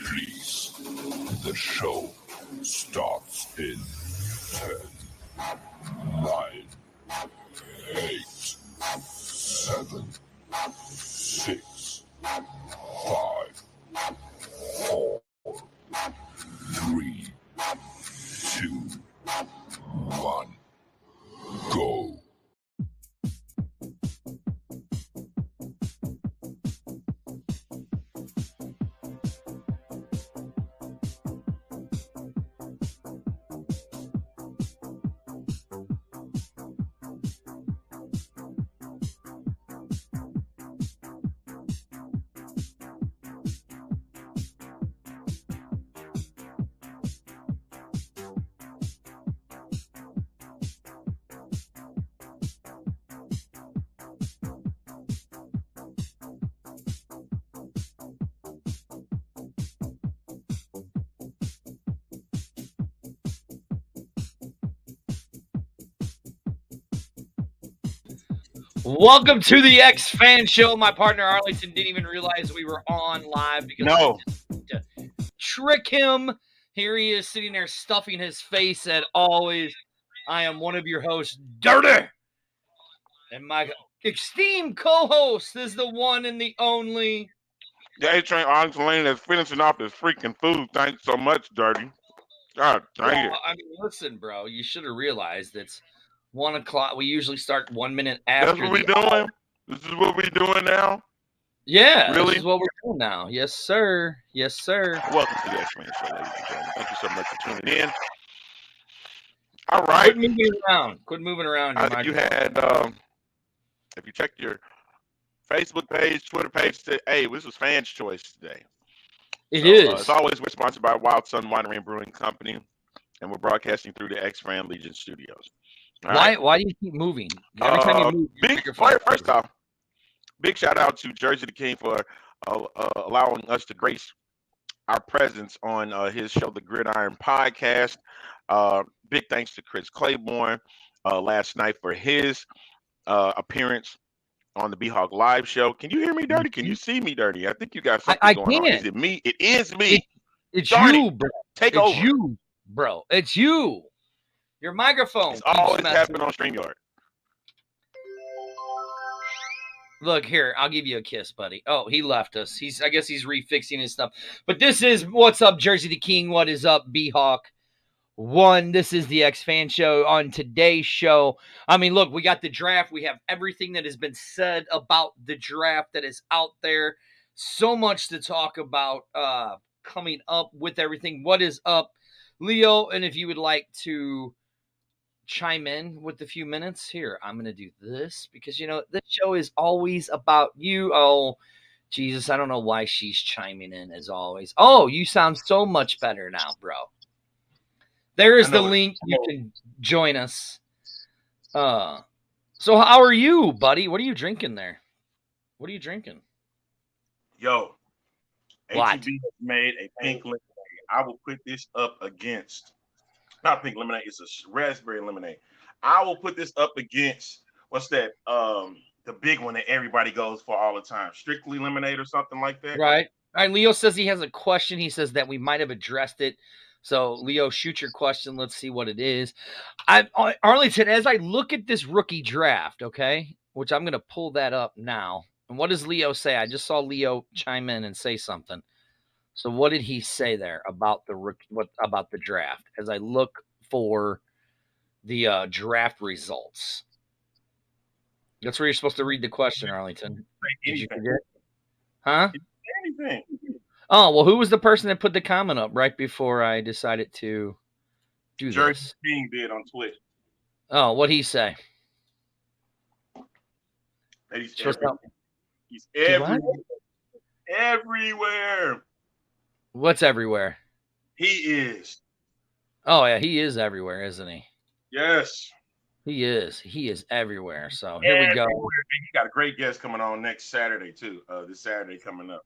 Please, the show starts in 10, 9, 8, 7, 6, 5, 4, 3, 2, 1, go. Welcome to the X-Fan Show. My partner Arlington didn't even realize we were on live because I just to trick him. Here he is sitting there stuffing his face as always. I am one of your hosts, Dirty. And my esteemed co-host is the one and the only. The A-Train Arlington Lane is finishing off this freaking food. Thanks so much, Dirty. God dang it. I mean, listen, bro. You should have realized it's 1 o'clock. We usually start 1 minute after. That's what we're doing? This is what we're doing now? Yeah, Really? This is what we're doing now. Yes, sir. Yes, sir. Welcome to the X-Man Show, ladies and gentlemen. Thank you so much for tuning in. All right. Quit moving around. You had, if you checked your Facebook page, Twitter page, hey, this was Fans Choice today. It is. As always, we're sponsored by Wild Sun Winery and Brewing Company, and we're broadcasting through the X-Fan Legion Studios. Why do you keep moving? Every time you move, first off, big shout out to Jersey the King for allowing us to grace our presence on his show, The Gridiron Podcast. Big thanks to Chris Claiborne last night for his appearance on the B-Hawk Live show. Can you hear me, Dirty? Can you see me, Dirty? I think you got something going on. Is it me? It is me. It's Darn you, it. bro. Take over. It's you, bro. It's you. Your microphone. It's always happening on StreamYard. Look here, I'll give you a kiss, buddy. Oh, he left us. I guess he's refixing his stuff. But this is What's Up, Jersey the King. What is up, B-Hawk? This is the X-Fan Show. On today's show, I mean, look, we got the draft. We have everything that has been said about the draft that is out there. So much to talk about coming up with everything. What is up, Leo? And if you would like to chime in with a few minutes here, I'm going to do this because, this show is always about you. Oh, Jesus, I don't know why she's chiming in as always. Oh, you sound so much better now, bro. There is the link. You can join us. So how are you, buddy? What are you drinking there? What are you drinking? Yo, What? HEB has made a pink lemonade. I will put this up against, not pink lemonade, it's a raspberry lemonade. I will put this up against, what's that? The big one that everybody goes for all the time. Strictly Lemonade or something like that. Right. All right, Leo says he has a question. He says that we might have addressed it. So, Leo, shoot your question. Let's see what it is. Arlington, as I look at this rookie draft, okay, which I'm going to pull that up now. And what does Leo say? I just saw Leo chime in and say something. So, what did he say there about about the draft? As I look for the draft results, that's where you're supposed to read the question, Arlington. Did you forget? Huh? Anything. Oh, well, who was the person that put the comment up right before I decided to do Jersey this? King did on Twitter. Oh, what'd he say? That he's everywhere. Everywhere. What's everywhere? He is. Oh, yeah, he is everywhere, isn't he? Yes. He is. He is everywhere. So here we go. He got a great guest coming on next Saturday, too. This Saturday coming up.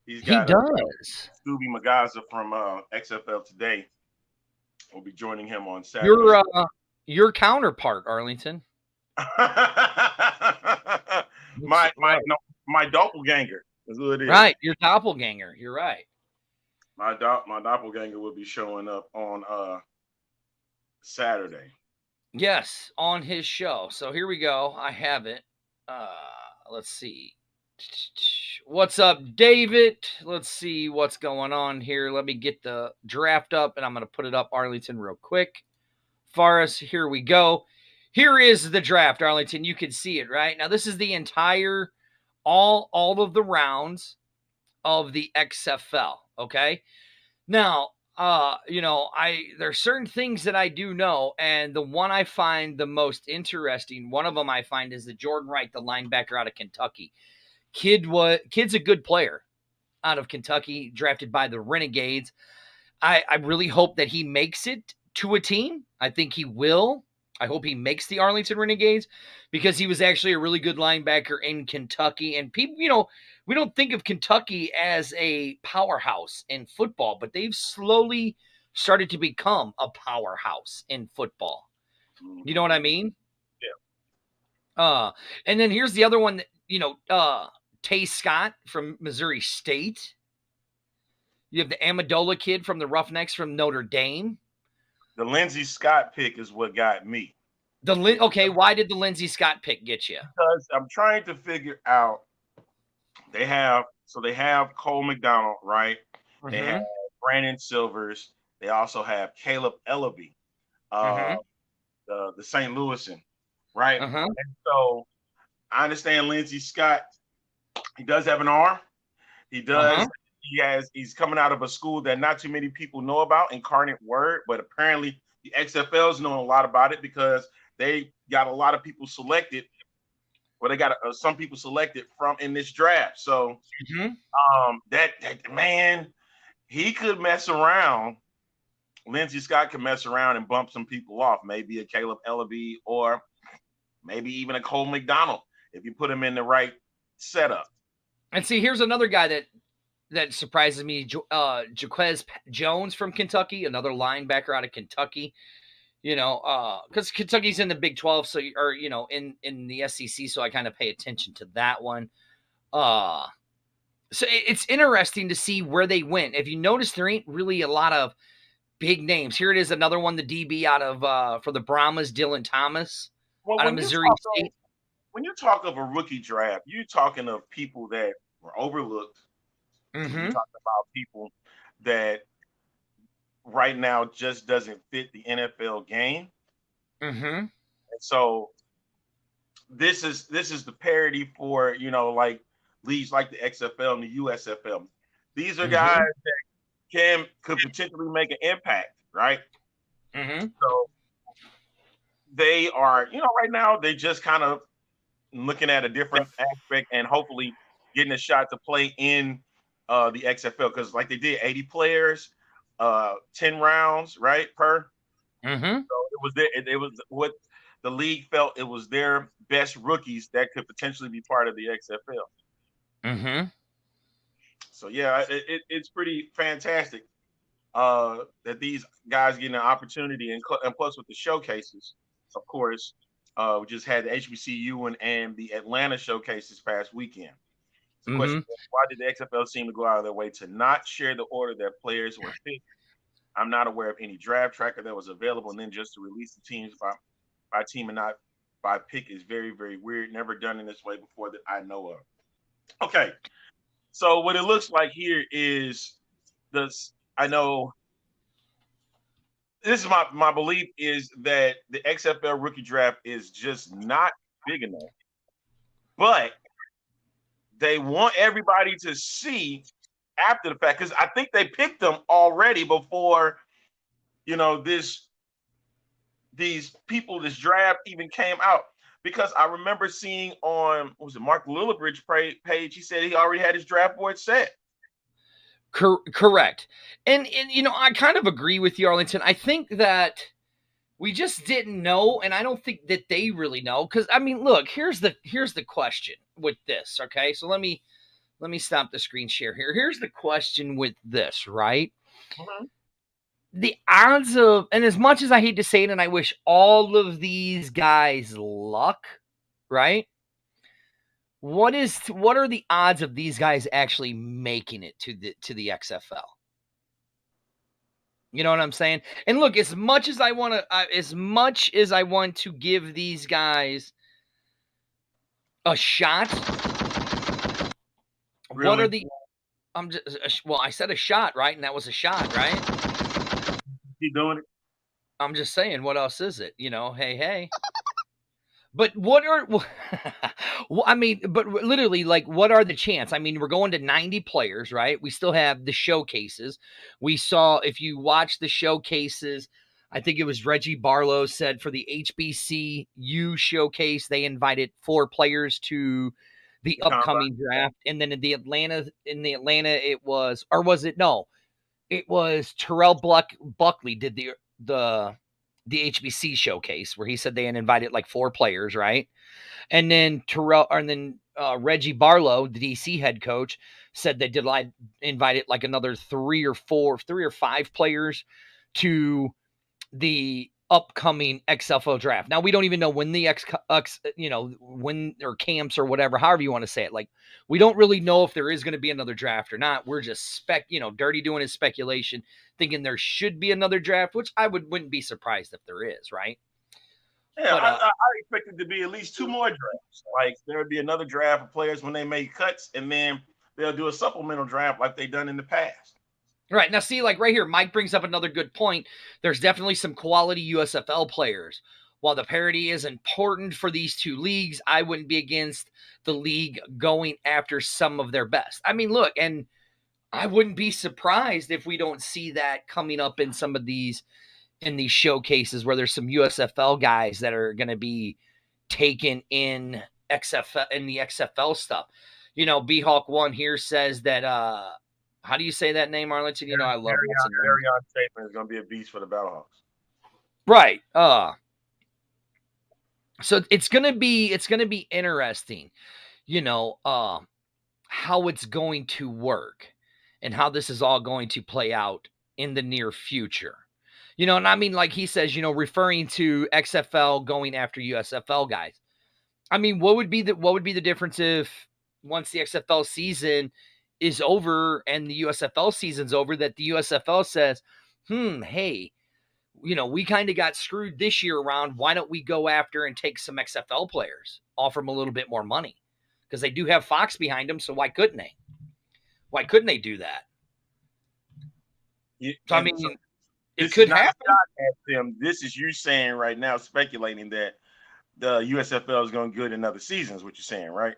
He does. Scooby Magaza from XFL Today will be joining him on Saturday. Your counterpart, Arlington. my doppelganger is what it is. Right, your doppelganger. You're right. My doppelganger will be showing up on Saturday. Yes, on his show. So here we go. I have it. Let's see. What's up, David? Let's see what's going on here. Let me get the draft up, and I'm going to put it up, Arlington, real quick. Forrest, here we go. Here is the draft, Arlington. You can see it, right? Now, this is the entire, all of the rounds of the XFL, okay? Now, there's certain things that I do know, and the one I find the most interesting, one of them I find is the Jordan Wright, the linebacker out of Kentucky. Kid's a good player out of Kentucky, drafted by the Renegades. I really hope that he makes it to a team. I think he will. I hope he makes the Arlington Renegades because he was actually a really good linebacker in Kentucky. And people, we don't think of Kentucky as a powerhouse in football, but they've slowly started to become a powerhouse in football. You know what I mean? Yeah. And then here's the other one that, Tay Scott from Missouri State. You have the Amendola kid from the Roughnecks from Notre Dame. The Lindsey Scott pick is what got me. Okay, why did the Lindsey Scott pick get you? Because I'm trying to figure out. They have Cole McDonald, right? Mm-hmm. They have Brandon Silvers. They also have Caleb Ellaby, the St. Louisan, right? And so I understand Lindsey Scott. He does have an arm. He does. He's coming out of a school that not too many people know about, Incarnate Word, but apparently the XFL's know a lot about it because they got a lot of people selected. Well, they got some people selected from in this draft. So that man, he could mess around. Lindsey Scott could mess around and bump some people off. Maybe a Caleb Ellaby or maybe even a Cole McDonald if you put him in the right setup. And see, here's another guy that surprises me. Jaquez Jones from Kentucky, another linebacker out of Kentucky. Because Kentucky's in the Big 12, so in the SEC, so I kind of pay attention to that one. So it's interesting to see where they went. If you notice, there ain't really a lot of big names. Here it is, another one, the DB out of for the Brahmas, Dylan Thomas, out of Missouri State. When you talk of a rookie draft, you're talking of people that were overlooked. You're talking about people that right now just doesn't fit the NFL game. And so this is the parody for, like leagues like the XFL and the USFL. These are guys that could potentially make an impact, right? So they are, right now they just kind of looking at a different aspect and hopefully getting a shot to play in the XFL because like they did 80 players, 10 rounds, right, per. So it was what the league felt it was their best rookies that could potentially be part of the XFL. So yeah, it's pretty fantastic that these guys getting an opportunity and plus with the showcases, of course. We just had the HBCU and the Atlanta showcase this past weekend. The question is, why did the XFL seem to go out of their way to not share the order that players were picked? I'm not aware of any draft tracker that was available, and then just to release the teams by team and not by pick is very, very weird. Never done in this way before that I know of. Okay, so what it looks like here is this. I know. This is my belief is that the XFL rookie draft is just not big enough, but they want everybody to see after the fact because I think they picked them already before, these draft even came out. Because I remember seeing on Mark Lillibridge page, he said he already had his draft board set. Correct. And I kind of agree with you, Arlington. I think that we just didn't know, and I don't think that they really know. Because look, here's the question with this. Okay, so let me stop the screen share here. Here's the question with this, right? The odds of, and as much as I hate to say it, and I wish all of these guys luck, right? What are the odds of these guys actually making it to the XFL? You know what I'm saying? And look, as much as I want to give these guys a shot, Really? what are the? I'm just well, I said a shot, right? And that was a shot, right? Keep doing it. I'm just saying, what else is it? You know, hey. But what are, I mean, but literally, like, what are the chance? I mean, we're going to 90 players, right? We still have the showcases. We saw, if you watch the showcases, I think it was Reggie Barlow said for the HBCU showcase, they invited 4 players to the upcoming draft. And then in the Atlanta, it was, or was it? No, it was Terrell Buckley did the HBC showcase where he said they had invited like 4 players, right? And then Reggie Barlow, the DC head coach, said they did invited like another 3 or 5 players to the upcoming XFL draft. Now we don't even know when the when or camps or whatever, however you want to say it. Like, we don't really know if there is going to be another draft or not. We're just Dirty doing his speculation, thinking there should be another draft, which I wouldn't be surprised if there is, right? Yeah, but, I expect it to be at least 2 more drafts. Like, there would be another draft of players when they make cuts, and then they'll do a supplemental draft like they've done in the past. Right. Now, see, like right here, Mike brings up another good point. There's definitely some quality USFL players. While the parity is important for these 2 leagues, I wouldn't be against the league going after some of their best. I mean, look, and I wouldn't be surprised if we don't see that coming up in some of these showcases where there's some USFL guys that are going to be taken in XFL, in the XFL stuff. You know, B-Hawk 1 here says that, how do you say that name, Arlington? You know, I love it. Arion Chapman is going to be a beast for the Battlehawks. Right. So it's going to be interesting, you know, how it's going to work and how this is all going to play out in the near future. You know, and I mean, like he says, you know, referring to XFL going after USFL guys. I mean, what would be the difference if once the XFL season is over and the USFL season's over, that the USFL says, hey, you know, we kind of got screwed this year around. Why don't we go after and take some XFL players, offer them a little bit more money? Because they do have Fox behind them, so why couldn't they? Why couldn't they do that? So, I mean, it could happen. Them. This is you saying right now, speculating that the USFL is going to get another season, is what you're saying, right?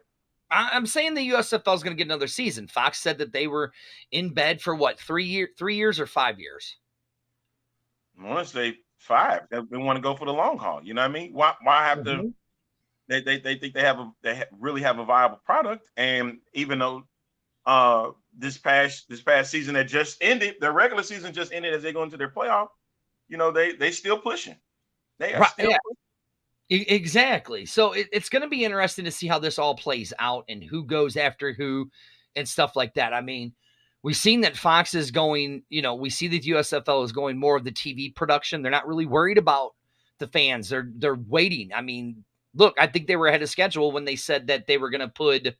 I'm saying the USFL is going to get another season. Fox said that they were in bed for what, 3 years or 5 years? I want to say 5. They want to go for the long haul. You know what I mean? Why have to? They think they really have a viable product, and even though this past season that just ended, their regular season just ended as they go into their playoff, you know, they still pushing. They are still pushing. Exactly. So it's going to be interesting to see how this all plays out and who goes after who and stuff like that. I mean, we've seen that Fox is going, you know, we see that USFL is going more of the TV production. They're not really worried about the fans. They're waiting. I mean, look, I think they were ahead of schedule when they said that they were going to put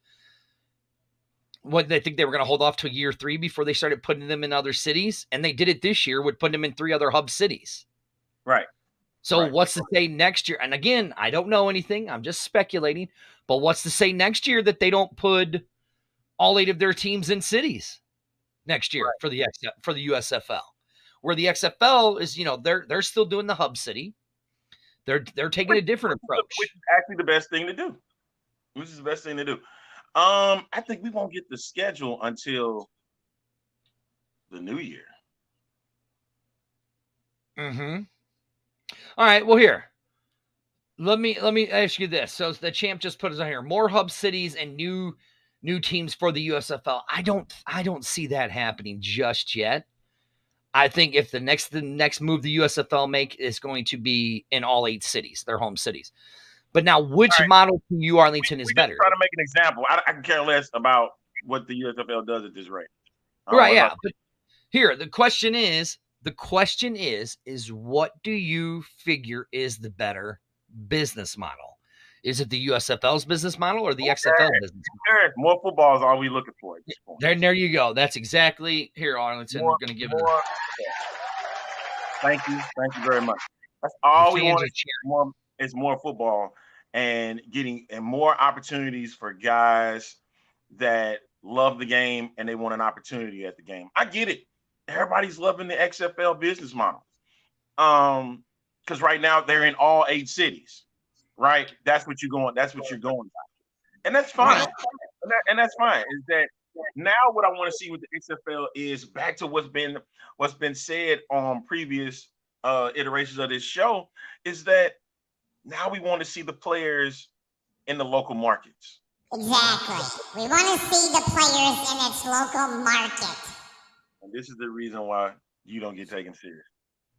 they think they were going to hold off to year 3 before they started putting them in other cities. And they did it this year with putting them in 3 other hub cities. Right. So what's to say next year? And again, I don't know anything. I'm just speculating. But what's to say next year that they don't put all 8 of their teams in cities next year for the USFL, where the XFL is, you know, they're still doing the hub city. They're taking a different approach. Which is actually the best thing to do. Which is the best thing to do. I think we won't get the schedule until the new year. Mm-hmm. All right. Well, here, let me ask you this. So the champ just put us on here. More hub cities and new teams for the USFL. I don't see that happening just yet. I think if the next move the USFL make is going to be in all 8 cities, their home cities. But now, which model to you, Arlington, is better? Trying to make an example. I can care less about what the USFL does at this rate. Right? Yeah. But here, the question is, what do you figure is the better business model? Is it the USFL's business model or the XFL business model? More football is all we're looking for at this point. There you go. That's exactly here, Arlington. We're going to give it. Thank you very much. That's all we fans want are cheering. is more football and getting more opportunities for guys that love the game and they want an opportunity at the game. I get it. Everybody's loving the XFL business model. Because right now they're in all 8 cities, right? That's what you're going by. And that's fine. Right. And that's fine. Is that now what I want to see with the XFL is back to what's been said on previous iterations of this show, is that now we want to see the players in the local markets. Exactly. We want to see the players in its local market. And this is the reason why you don't get taken serious.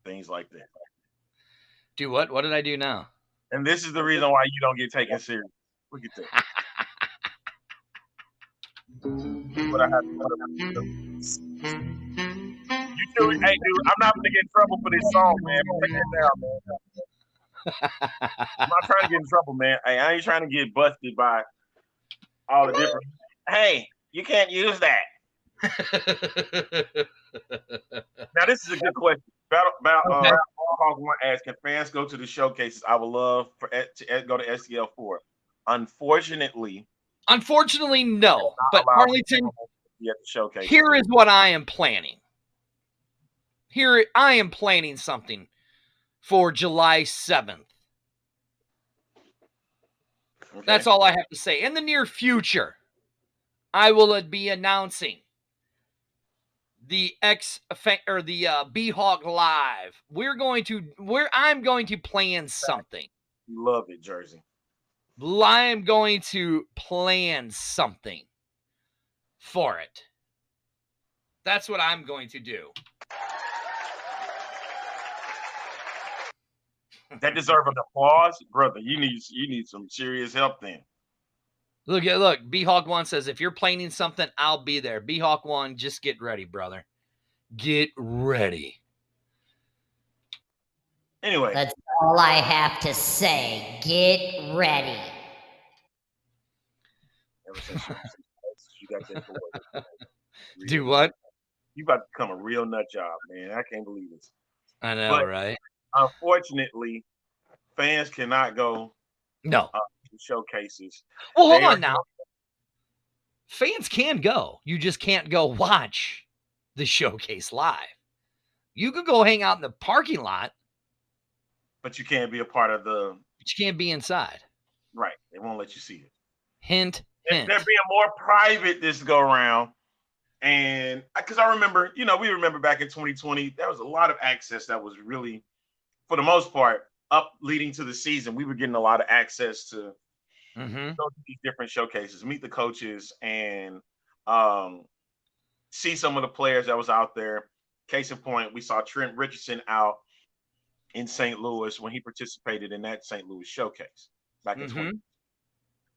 Things like that. Do what? What did I do now? And this is the reason why you don't get taken serious. Look at that. But I have to you too. Hey, dude, I'm not gonna get in trouble for this song, man. Take that down, man. I'm not trying to get in trouble, man. Hey, I ain't trying to get busted by all the different. Hey, you can't use that. Now, this is a good question. Hawk one asks, can fans go to the showcases? I would love to go to STL 4. Unfortunately, no. But Arlington, here is what I am planning. Here I am planning something for July 7th. Okay. That's all I have to say. In the near future, I will be announcing the B-Hawk Live. I'm going to plan something. Love it, Jersey. I'm going to plan something for it. That's what I'm going to do. That deserves an applause, brother. You need some serious help then. Look, B-Hawk 1 says, if you're planning something, I'll be there. B-Hawk 1, just get ready, brother. Get ready. Anyway. That's all I have to say. Get ready. Ever since you got that do what? You about to become a real nut job, man. I can't believe this. I know, right? Unfortunately, fans cannot go to showcases. Well, hold on now. Fans can go. You just can't go watch the showcase live. You could go hang out in the parking lot. But you can't be a part of the... But you can't be inside. Right. They won't let you see it. Hint. They're being more private this go around. And because I remember, we remember back in 2020, there was a lot of access that was really, for the most part, up leading to the season. We were getting a lot of access to go to these different showcases, meet the coaches, and see some of the players that was out there. Case in point, we saw Trent Richardson out in St. Louis when he participated in that St. Louis showcase back in 2020.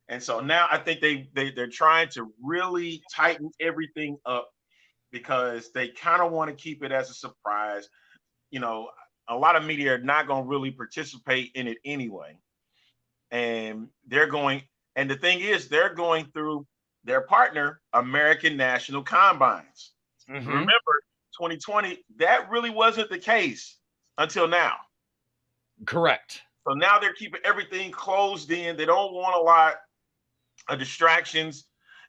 And so now I think they're trying to really tighten everything up because they kind of want to keep it as a surprise. A lot of media are not going to really participate in it anyway. And the thing is, they're going through their partner, American National Combines. Remember, 2020, that really wasn't the case until now. Correct. So now they're keeping everything closed in. They don't want a lot of distractions,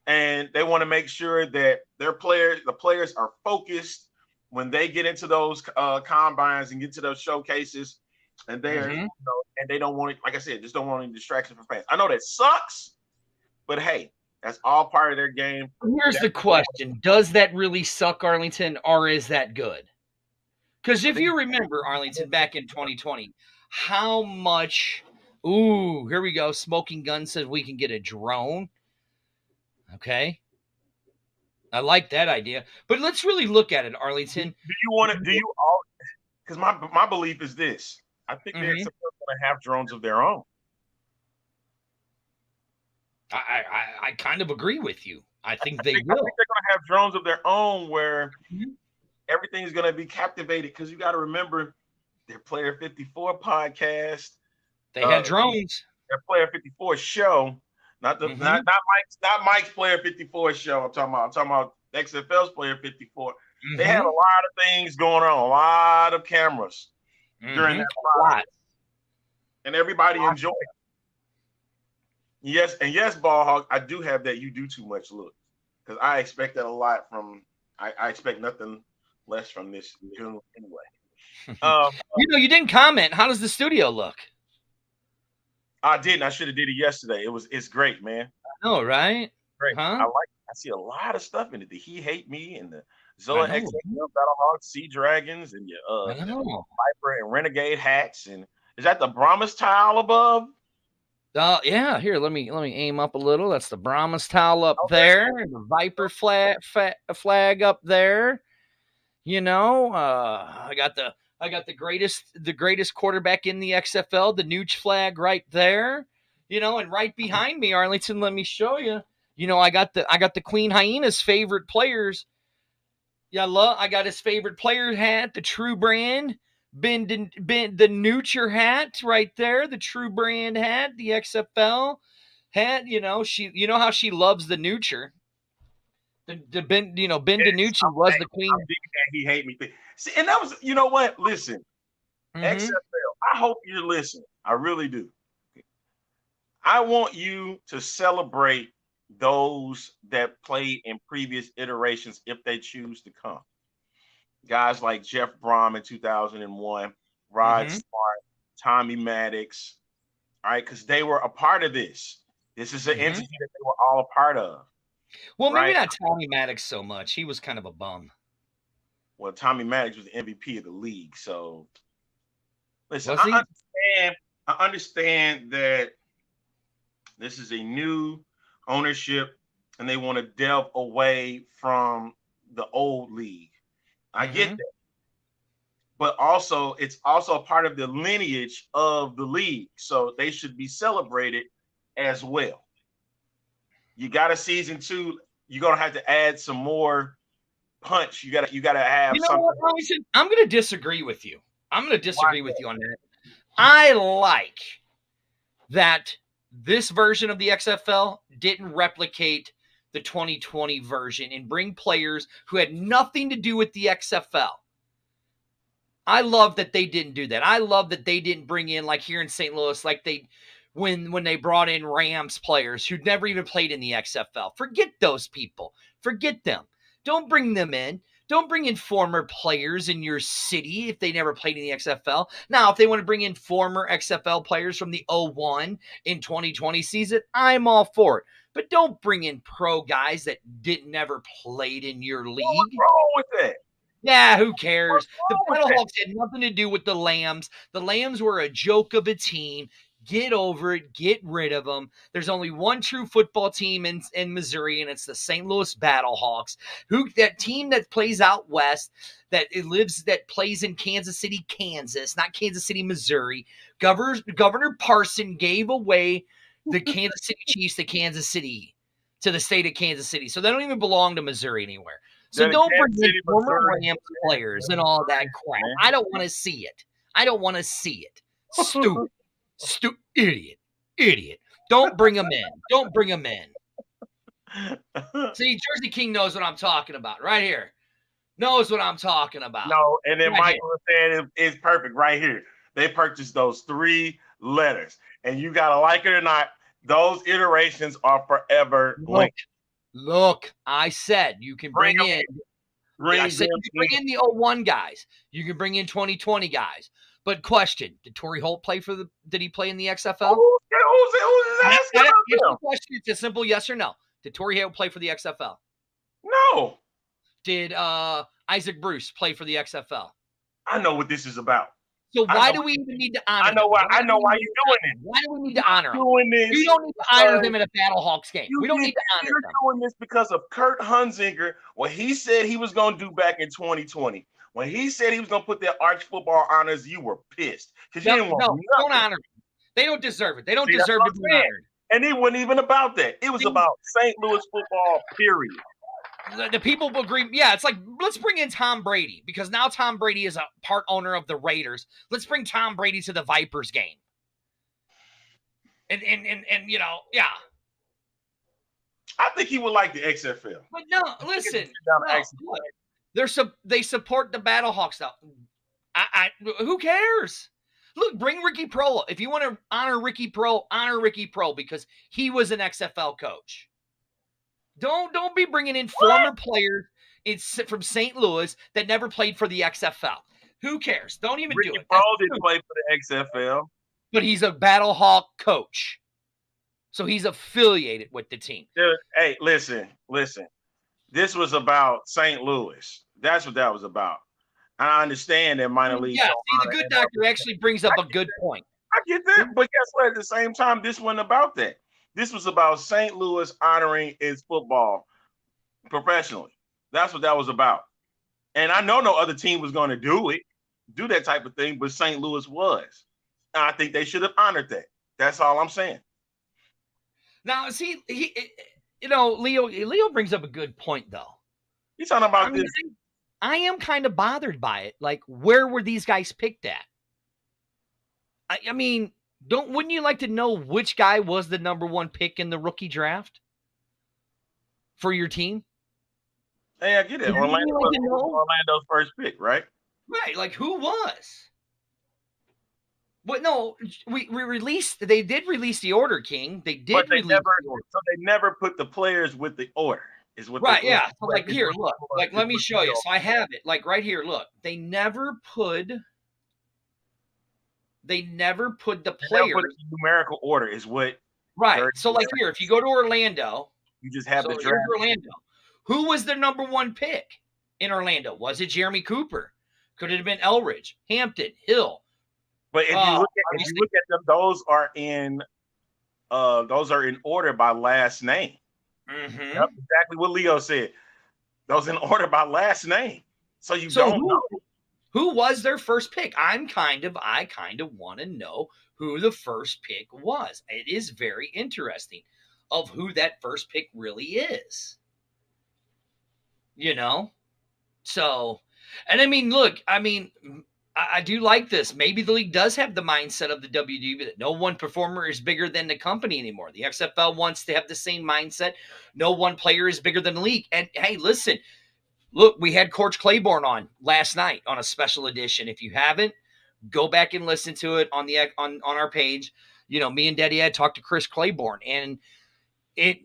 and they want to make sure that the players are focused when they get into those combines and get to those showcases, and they're and they don't want it, like I said, just don't want any distraction from fans. I know that sucks, but hey, that's all part of their game. Here's the question: does that really suck, Arlington, or is that good? Because if you remember, Arlington, back in 2020, how much? Ooh, here we go. Smoking Gun says we can get a drone. Okay. I like that idea. But let's really look at it, Arlington. Because my belief is this. I think they're supposed to have drones of their own. I kind of agree with you. I think they will. I think they're going to have drones of their own where everything's going to be captivated, because you got to remember their Player 54 podcast. They had drones. Their Player 54 show, not Mike's Player 54 show. I'm talking about XFL's Player 54. They had a lot of things going on, a lot of cameras during that process, and everybody enjoyed it. Yes, and yes, Ball Hawk, I do have that. You do too much look, because I expect that a lot from. I expect nothing less from this funeral anyway. You didn't comment. How does the studio look? I didn't. I should have did it yesterday. It's great, man. I know, right? Great. Huh? I see a lot of stuff in it. The He Hate Me and the Zilla XFL Battlehawks, Sea Dragons, and your Viper and Renegade hats. And is that the Brahmas tile above? Yeah. Here, let me aim up a little. That's the Brahmas towel up there, and the Viper flag up there. I got the greatest quarterback in the XFL, the Nooch flag right there. And right behind me, Arlington, let me show you. I got the Queen Hyena's favorite players. Yeah, I got his favorite player hat, the True Brand. Ben the Noocher hat right there, the True Brand hat, the XFL hat. How she loves the Noocher. The Ben DiNucci was the queen. He hate me. See, and that was, you know what? Listen, XFL. I hope you're listening. I really do. I want you to celebrate those that played in previous iterations if they choose to come. Guys like Jeff Brom in 2001, Rod Smart, Tommy Maddox, all right, because they were a part of this. This is an entity that they were all a part of. Well, maybe not Tommy Maddox so much. He was kind of a bum. Well, Tommy Maddox was the MVP of the league. So, listen, I understand that this is a new ownership and they want to delve away from the old league. I get that. But also, it's also a part of the lineage of the league. So they should be celebrated as well. You got a season 2, you're gonna have to add some more punch. You gotta have something. What, I'm gonna disagree with you. I'm gonna disagree with you on that. I like that this version of the XFL didn't replicate the 2020 version and bring players who had nothing to do with the XFL. I love that they didn't do that. I love that they didn't bring in, like here in St. Louis, like they when they brought in Rams players who'd never even played in the XFL. Forget those people. Forget them. Don't bring them in. Don't bring in former players in your city if they never played in the XFL. Now, if they want to bring in former XFL players from the 01 in 2020 season, I'm all for it. But don't bring in pro guys that never played in your league. What's wrong with that? Yeah, who cares? The Battlehawks had nothing to do with the Lambs. The Lambs were a joke of a team. Get over it. Get rid of them. There's only one true football team in Missouri, and it's the St. Louis Battlehawks. That team that plays out west, that plays in Kansas City, Kansas, not Kansas City, Missouri. Governor Parson gave away the Kansas City Chiefs to Kansas City, to the state of Kansas City. So they don't even belong to Missouri anywhere. So don't bring in former Rams players and all that crap. I don't want to see it. I don't want to see it. Stupid. Idiot. Don't bring them in. Don't bring them in. See, Jersey King knows what I'm talking about right here. Knows what I'm talking about. No, and then Michael was saying it's perfect right here. They purchased those 3 letters. And you got to like it or not, those iterations are forever linked. Look, I said you can bring in the 01 guys. You can bring in 2020 guys. But question, did Torrey Holt did he play in the XFL? Who's asking the question? It's a simple yes or no. Did Torrey Holt play for the XFL? No. Did Isaac Bruce play for the XFL? I know what this is about. So why do we even need to honor him? I know why you're doing it. Why do we need to honor him? You don't need to honor him in a Battlehawks game. We don't need to honor him. You're doing this because of Kurt Hunziker, what he said he was going to do back in 2020. When he said he was going to put their arch football honors, you were pissed. Because you didn't want nothing. Don't honor them. They don't deserve it. They don't deserve to be honored. And it wasn't even about that. It was about St. Louis football, period. The people agree. Yeah, it's like, let's bring in Tom Brady because now Tom Brady is a part owner of the Raiders. Let's bring Tom Brady to the Vipers game. And yeah. I think he would like the XFL. But no, listen. They support the Battlehawks now. Who cares? Look, bring Ricky Prohl. If you want to honor Ricky Prohl because he was an XFL coach. Don't be bringing in former players from St. Louis that never played for the XFL. Who cares? Don't even do it. Ricky Prohl didn't play for the XFL. But he's a Battlehawk coach. So he's affiliated with the team. Dude, hey, listen. This was about St. Louis. That's what that was about. I understand that minor league. Yeah, see, the good doctor actually brings up a good point. I get that, but guess what? At the same time, this wasn't about that. This was about St. Louis honoring its football professionally. That's what that was about. And I know no other team was going to do that type of thing, but St. Louis was. And I think they should have honored that. That's all I'm saying. Now, see, Leo brings up a good point, though. He's talking about this. I am kind of bothered by it. Like, where were these guys picked at? I mean, wouldn't you like to know which guy was the number one pick in the rookie draft for your team? Hey, I get it. Orlando's first pick, right? Right. Like, who was? But no, they did release the order, King. They did release the order. So they never put the players with the order. Is what right, yeah. So like here, look. Like let me show you. So I have it. Like right here, look. They never put the players in numerical order is what right. So like here, if you go to Orlando, you just have the draft. Orlando. Who was their number one pick in Orlando? Was it Jeremy Cooper? Could it have been Elridge, Hampton, Hill? But if you look at them, those are in order by last name. Mm-hmm. That's exactly what Leo said. Those in order by last name. So don't know who was their first pick. I kind of want to know who the first pick was. It is very interesting of who that first pick really is. So, and I mean, look, I do like this. Maybe the league does have the mindset of the WDB that no one performer is bigger than the company anymore. The XFL wants to have the same mindset. No one player is bigger than the league. And hey, listen, look, we had Coach Claiborne on last night on a special edition. If you haven't, go back and listen to it on our page. Me and Daddy had talked to Chris Claiborne, and I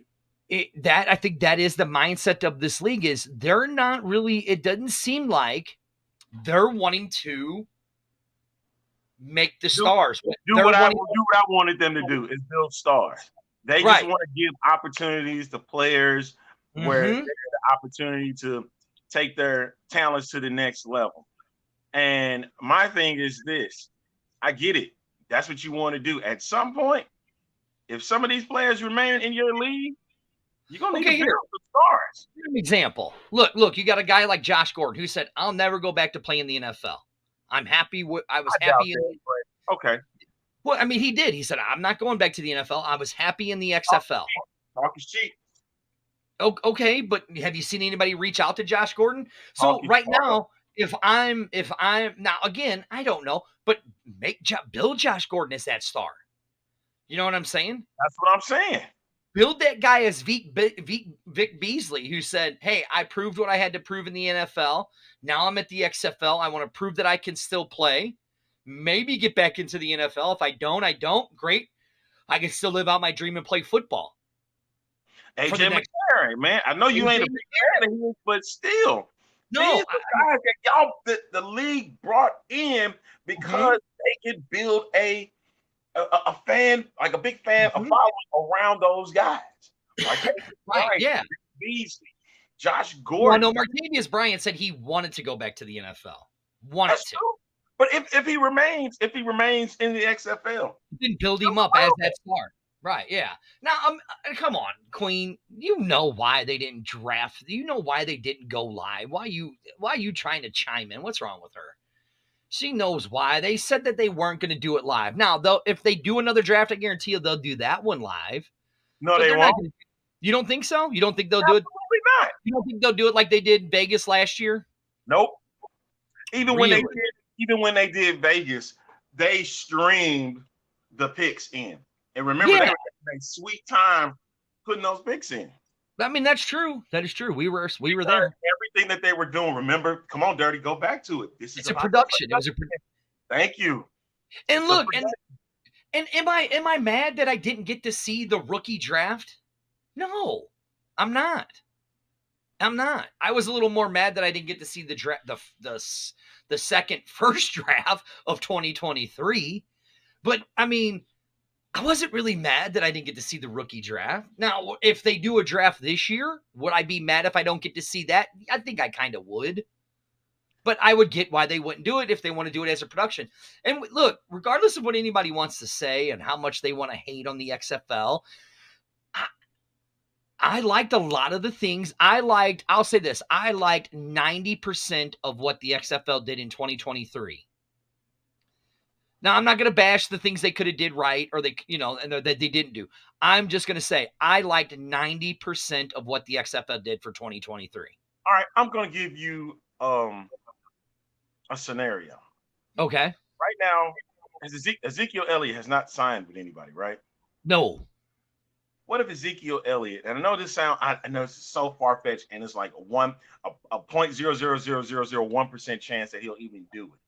think that is the mindset of this league is they're not really. It doesn't seem like they're wanting to make the stars. Do what I wanted them to do is build stars. They just want to give opportunities to players where they have the opportunity to take their talents to the next level. And my thing is this. I get it. That's what you want to do. At some point, if some of these players remain in your league, you're going to need to build the stars. Here's an example. Look, you got a guy like Josh Gordon who said, I'll never go back to playing the NFL. I'm happy. I was happy. Okay. Well, I mean, he did. He said, I'm not going back to the NFL. I was happy in the XFL. Talk is cheap. Okay, but have you seen anybody reach out to Josh Gordon? So right now, if I'm now again, I don't know, but build Josh Gordon as that star. You know what I'm saying? That's what I'm saying. Build that guy as Vic Beasley, who said, hey, I proved what I had to prove in the NFL. Now I'm at the XFL. I want to prove that I can still play. Maybe get back into the NFL. If I don't, I don't. Great. I can still live out my dream and play football. AJ McCarron, man. I know you ain't a big fan of him, but still. No. These guys that y'all the league brought in because they could build a fan, like a big fan, a following around those guys. Like yeah. Beasley, Josh Gordon. Well, I know Martavius Bryant said he wanted to go back to the NFL. Wanted to. True. But if he remains in the XFL, then build him up as that star. Right, yeah. Now, come on, Queen. You know why they didn't draft. You know why they didn't go live. Why are you trying to chime in? What's wrong with her? She knows why. They said that they weren't going to do it live. Now, though, if they do another draft, I guarantee you they'll do that one live. No, they won't. You don't think so? You don't think they'll do it? Absolutely not. You don't think they'll do it like they did Vegas last year? Nope. Even when they did Vegas, they streamed the picks in. And remember, they were having a sweet time putting those picks in. I mean, that's true. That is true. We were there. everything that they were doing. Remember, come on, Dirty, go back to it. This is It's a about production. It was a Thank you. and It's a look, and am I mad that I didn't get to see the rookie draft? No, I'm not. I'm not. I was a little more mad that I didn't get to see the draft, the second first draft of 2023. But I mean, I wasn't really mad that I didn't get to see the rookie draft. Now, if they do a draft this year, would I be mad if I don't get to see that? I think I kind of would. But I would get why they wouldn't do it if they want to do it as a production. And look, regardless of what anybody wants to say and how much they want to hate on the XFL, I liked a lot of the things. I'll say this, I liked 90% of what the XFL did in 2023. Now, I'm not going to bash the things they could have did right or and that they didn't do. I'm just going to say I liked 90% of what the XFL did for 2023. All right, I'm going to give you a scenario. Okay. Right now, Ezekiel Elliott has not signed with anybody, right? No. What if Ezekiel Elliott, and I know I know it's so far-fetched, and it's like a 0.0000001% chance that he'll even do it.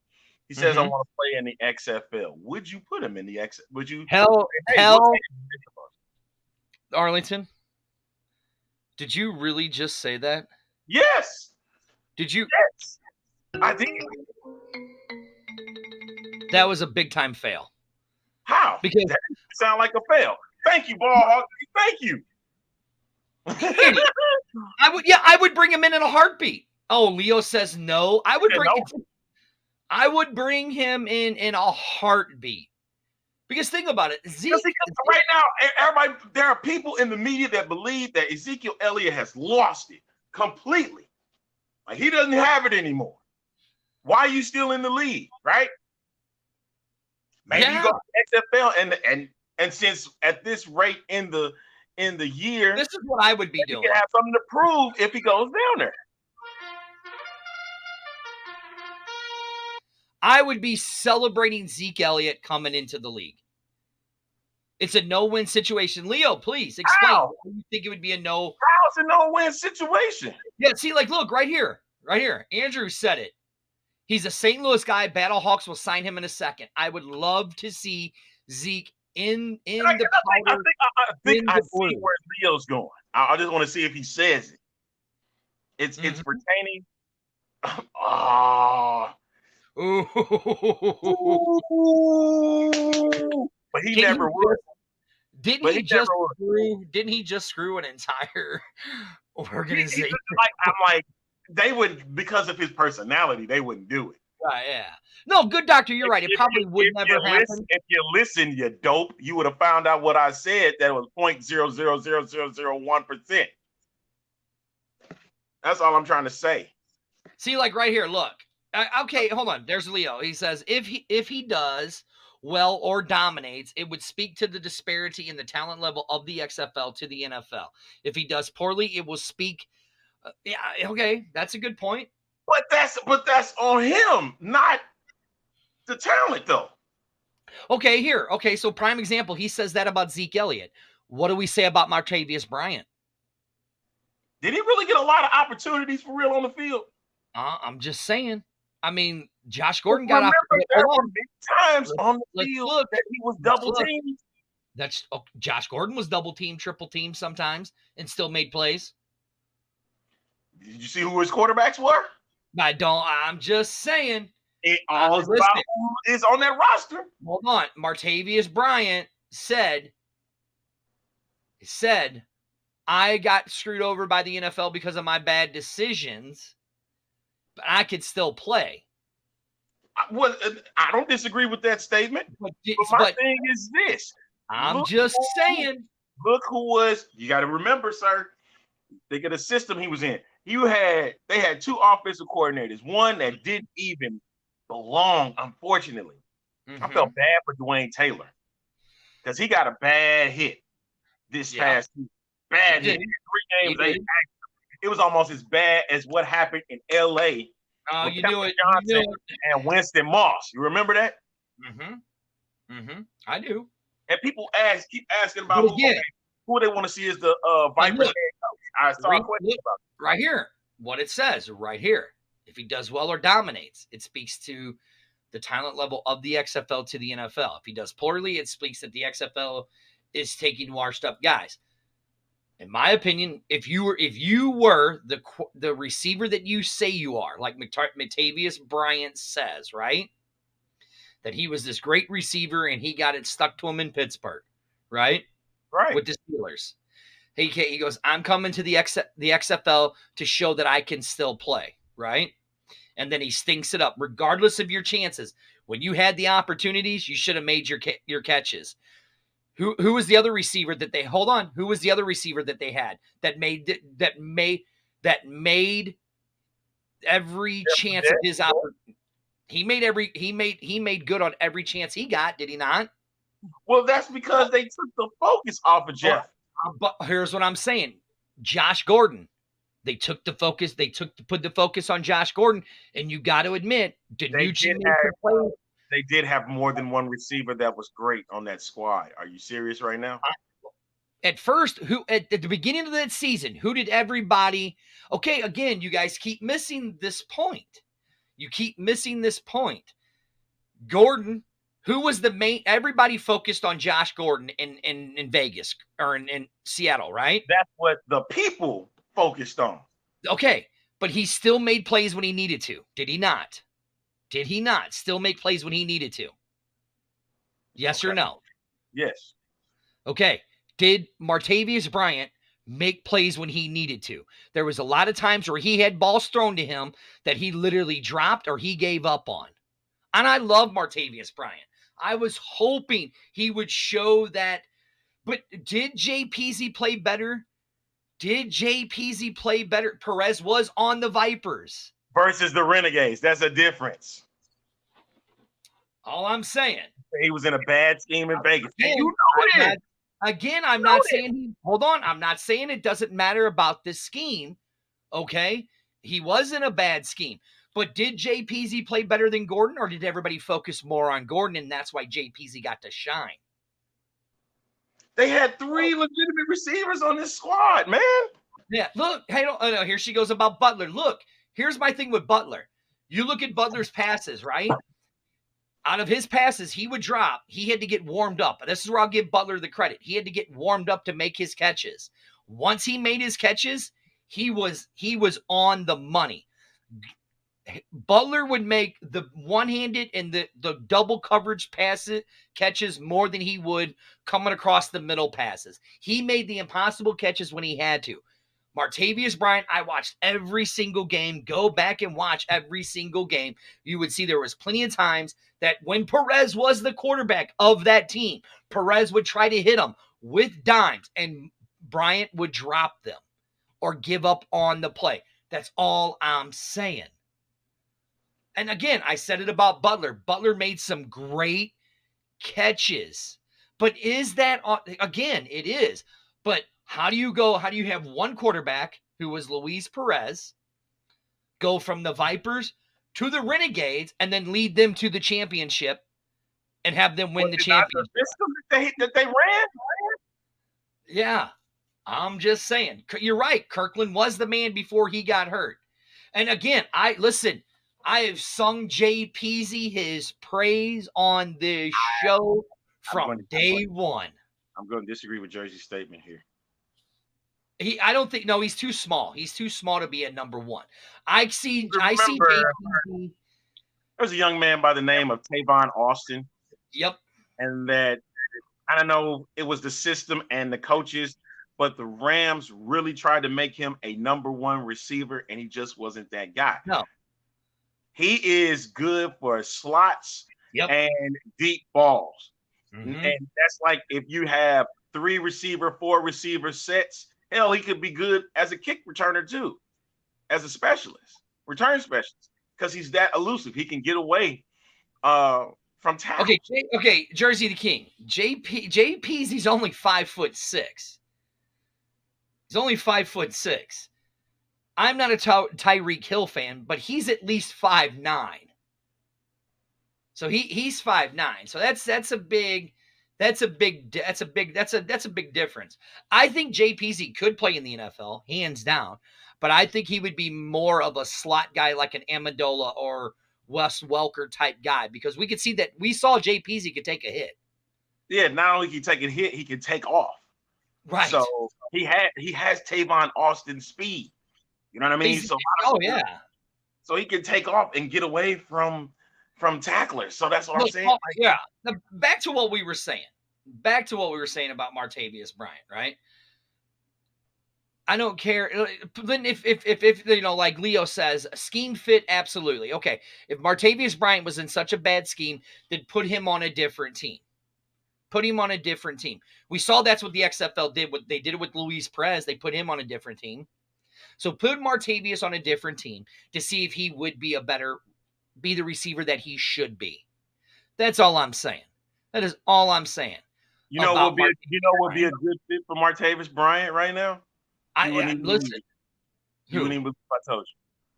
He says, I want to play in the XFL. Would you put him in the XFL? Would you? Hell, Arlington, did you really just say that? Yes. Did you? Yes. I did. That was a big-time fail. How? Because that sound like a fail. Thank you, Ball. Thank you. I would bring him in a heartbeat. Oh, Leo says no. I would bring him in a heartbeat. Because think about it, right now, everybody, there are people in the media that believe that Ezekiel Elliott has lost it completely. Like he doesn't have it anymore. Why are you still in the league, right? Maybe you go to XFL and since at this rate in the year, this is what I would be doing. He can have something to prove if he goes down there. I would be celebrating Zeke Elliott coming into the league. It's a no-win situation. Leo, please explain. How? Why you think it would be a no? How's a no-win situation? Yeah, see, like, look, right here. Andrew said it. He's a St. Louis guy. Battlehawks will sign him in a second. I would love to see Zeke in the powder. I think I see where Leo's going. I just want to see if he says it. It's pertaining. But he never would. Didn't he just screw an entire organization? I'm like, they wouldn't, because of his personality, they wouldn't do it. Right, yeah. No, good doctor, you're right. It probably would never happen. If you listen, you dope, you would have found out what I said. That was 0.00001%. That's all I'm trying to say. See, like right here, look. Okay, hold on. There's Leo. He says if he does well or dominates, it would speak to the disparity in the talent level of the XFL to the NFL. If he does poorly, it will speak. Yeah, okay, that's a good point. But that's on him, not the talent, though. Okay, here. Okay, so prime example. He says that about Zeke Elliott. What do we say about Martavius Bryant? Did he really get a lot of opportunities for real on the field? I'm just saying. I mean, Josh Gordon got out. There were many times on the field that he was double teamed. Josh Gordon was double teamed, triple teamed sometimes, and still made plays. Did you see who his quarterbacks were? I'm just saying. It all is about who is on that roster. Hold on. Martavius Bryant said, I got screwed over by the NFL because of my bad decisions, but I could still play. Well, I don't disagree with that statement. But my thing is this. I'm just saying. Look who was, you got to remember, sir, think of the system he was in. They had two offensive coordinators, one that didn't even belong, unfortunately. I felt bad for Dwayne Taylor because he got a bad hit this past season. Bad hit. 3 games. It was almost as bad as what happened in L.A. Oh, you knew it. And Winston Moss. You remember that? I do. And people keep asking about who they want to see as the Vipers head coach. I saw a question about it. Right here. what it says right here. If he does well or dominates, it speaks to the talent level of the XFL to the NFL. If he does poorly, it speaks that the XFL is taking washed up guys. In my opinion, if you were the receiver that you say you are, like Matavius Bryant says, right? That he was this great receiver and he got it stuck to him in Pittsburgh, right? Right. With the Steelers. He goes, I'm coming to the XFL to show that I can still play, right? And then he stinks it up, regardless of your chances. When you had the opportunities, you should have made your catches. Who was the other receiver that they hold on? Who was the other receiver that they had that made every chance of his opportunity? He made good on every chance he got, did he not? Well, that's because they took the focus off of Jeff. But here's what I'm saying. Josh Gordon. They took the focus. Put the focus on Josh Gordon, and you got to admit, They did have more than one receiver that was great on that squad. Are you serious right now? At first, at the beginning of that season, who did everybody? Okay, again, you guys keep missing this point. Gordon, who was the main? Everybody focused on Josh Gordon in Vegas or in Seattle, right? That's what the people focused on. Okay, but he still made plays when he needed to. Did he not? Did he not still make plays when he needed to? Yes or no? Yes. Okay. Did Martavius Bryant make plays when he needed to? There was a lot of times where he had balls thrown to him that he literally dropped or he gave up on. And I love Martavius Bryant. I was hoping he would show that. But did Jay Peasy play better? Perez was on the Vipers. Versus the Renegades. That's a difference. All I'm saying. He was in a bad scheme in Vegas. Again, you know it. I'm not saying hold on. I'm not saying it doesn't matter about this scheme. Okay. He was in a bad scheme. But did Jay Peasy play better than Gordon, or did everybody focus more on Gordon, and that's why Jay Peasy got to shine? They had 3 legitimate receivers on this squad, man. Yeah, look, hey, here she goes about Butler. Look, here's my thing with Butler. You look at Butler's passes, right? Out of his passes, he would drop. He had to get warmed up. This is where I'll give Butler the credit. He had to get warmed up to make his catches. Once he made his catches, he was on the money. Butler would make the one-handed and the double coverage catches more than he would coming across the middle passes. He made the impossible catches when he had to. Martavius Bryant, I watched every single game. Go back and watch every single game. You would see there was plenty of times that when Perez was the quarterback of that team, Perez would try to hit him with dimes, and Bryant would drop them or give up on the play. That's all I'm saying. And again, I said it about Butler. Butler made some great catches. But is that, again, it is. But how do you have one quarterback who was Luis Perez go from the Vipers to the Renegades and then lead them to the championship and have them win the championship? The system that they ran? Yeah, I'm just saying. You're right. Kirkland was the man before he got hurt. And again, I have sung Jay Peasy his praise on this show from day one. I'm going to disagree with Jersey's statement here. He's too small. He's too small to be a number one. I see Jay Peasy. There's a young man by the name of Tavon Austin. Yep. And that, I don't know, it was the system and the coaches, but the Rams really tried to make him a number one receiver, and he just wasn't that guy. No. He is good for slots and deep balls. Mm-hmm. And that's like if you have 3 receiver, 4 receiver sets, hell, he could be good as a kick returner too, as a specialist, return specialist, because he's that elusive. He can get away from tackle. Okay, Jersey the King. JP's only 5'6". He's only 5'6". I'm not a Tyreek Hill fan, but he's at least 5'9". So he's 5'9". So that's a big difference. I think Jay Peasy could play in the NFL, hands down. but I think he would be more of a slot guy like an Amendola or Wes Welker type guy, because we could see that we saw Jay Peasy could take a hit. Yeah, not only can he take a hit, he can take off. Right. So he has Tavon Austin speed. You know what I mean? So he can take off and get away from tacklers. So that's what I'm saying. Yeah. Back to what we were saying. Back to what we were saying about Martavius Bryant, right? I don't care. Then if you know, like Leo says, scheme fit, absolutely. Okay. If Martavius Bryant was in such a bad scheme, then put him on a different team. Put him on a different team. We saw that's what the XFL did. They did it with Luis Perez. They put him on a different team. So put Martavius on a different team to see if he would be the receiver that he should be. That's all I'm saying. That is all I'm saying. You know what would be a good fit for Martavius Bryant right now? Listen. You wouldn't even believe if I told you.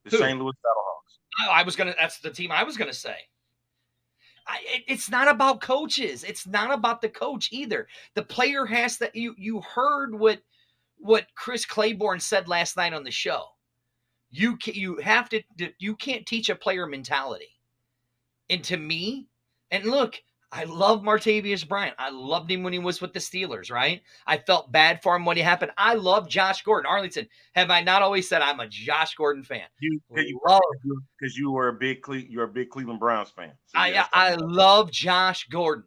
The St. Louis Battlehawks. That's the team I was gonna say. It's not about coaches. It's not about the coach either. The player has to. You heard what Chris Claiborne said last night on the show. You can't teach a player mentality. And to me, and look, I love Martavius Bryant. I loved him when he was with the Steelers, right? I felt bad for him when he happened. I love Josh Gordon. Arlington, have I not always said I'm a Josh Gordon fan? Because you were a big Cleveland Browns fan. So I love Josh Gordon.